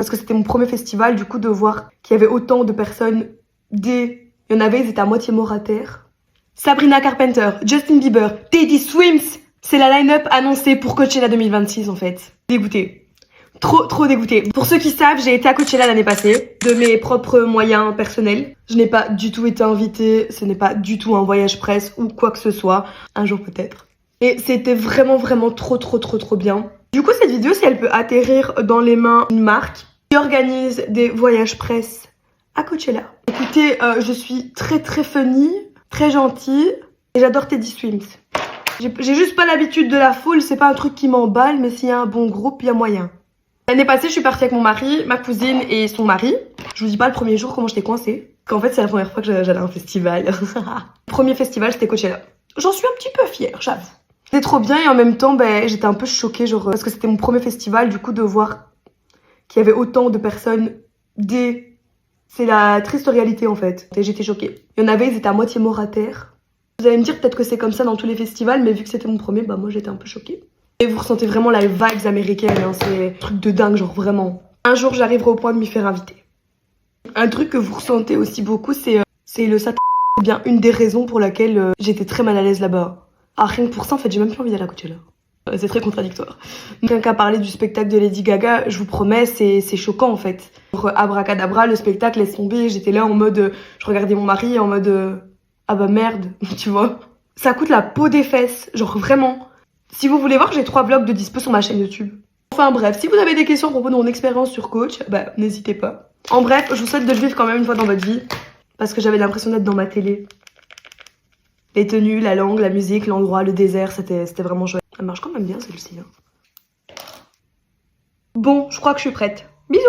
Parce que c'était mon premier festival, du coup, de voir qu'il y avait autant de personnes Il y en avait, ils étaient à moitié morts à terre. Sabrina Carpenter, Justin Bieber, Teddy Swims. C'est la line-up annoncée pour Coachella 2026 en fait. Dégoûtée. Trop dégoûtée. Pour ceux qui savent, j'ai été à Coachella l'année passée, de mes propres moyens personnels. Je n'ai pas du tout été invitée, ce n'est pas du tout un voyage presse ou quoi que ce soit. Un jour peut-être. Et c'était vraiment trop bien. Du coup, cette vidéo, si elle peut atterrir dans les mains d'une marque qui organise des voyages presse à Coachella. Écoutez, je suis très funny, très gentille et j'adore Teddy Swims. J'ai juste pas l'habitude de la foule, c'est pas un truc qui m'emballe, mais s'il y a un bon groupe, il y a moyen. L'année passée, je suis partie avec mon mari, ma cousine et son mari. Je vous dis pas le premier jour comment j'étais coincée. Qu'en fait, c'est la première fois que j'allais à un festival. Le premier festival, c'était Coachella. J'en suis un petit peu fière, j'avoue. C'était trop bien et en même temps, j'étais un peu choquée, genre, parce que c'était mon premier festival, du coup, de voir qu'il y avait autant de personnes C'est la triste réalité en fait. Et j'étais choquée. Il y en avait, ils étaient à moitié morts à terre. Vous allez me dire peut-être que c'est comme ça dans tous les festivals, mais vu que c'était mon premier, moi j'étais un peu choquée. Et vous ressentez vraiment la vibes américaines, hein, c'est un truc de dingue, genre vraiment. Un jour j'arriverai au point de m'y faire inviter. Un truc que vous ressentez aussi beaucoup, c'est le sac. C'est bien une des raisons pour laquelle j'étais très mal à l'aise là-bas. Ah, rien que pour ça, en fait, j'ai même plus envie d'aller à Coachella. C'est très contradictoire. Quelqu'un a parlé du spectacle de Lady Gaga, je vous promets, c'est choquant en fait. Abracadabra, le spectacle, laisse tomber, j'étais là en mode, je regardais mon mari en mode, ah bah merde, tu vois. Ça coûte la peau des fesses, genre vraiment. Si vous voulez voir, j'ai 3 vlogs de dispo sur ma chaîne YouTube. Enfin bref, si vous avez des questions à propos de mon expérience sur Coach, n'hésitez pas. En bref, je vous souhaite de le vivre quand même une fois dans votre vie, parce que j'avais l'impression d'être dans ma télé. Les tenues, la langue, la musique, l'endroit, le désert, c'était vraiment chouette. Elle marche quand même bien celle-ci. Hein. Bon, je crois que je suis prête. Bisous!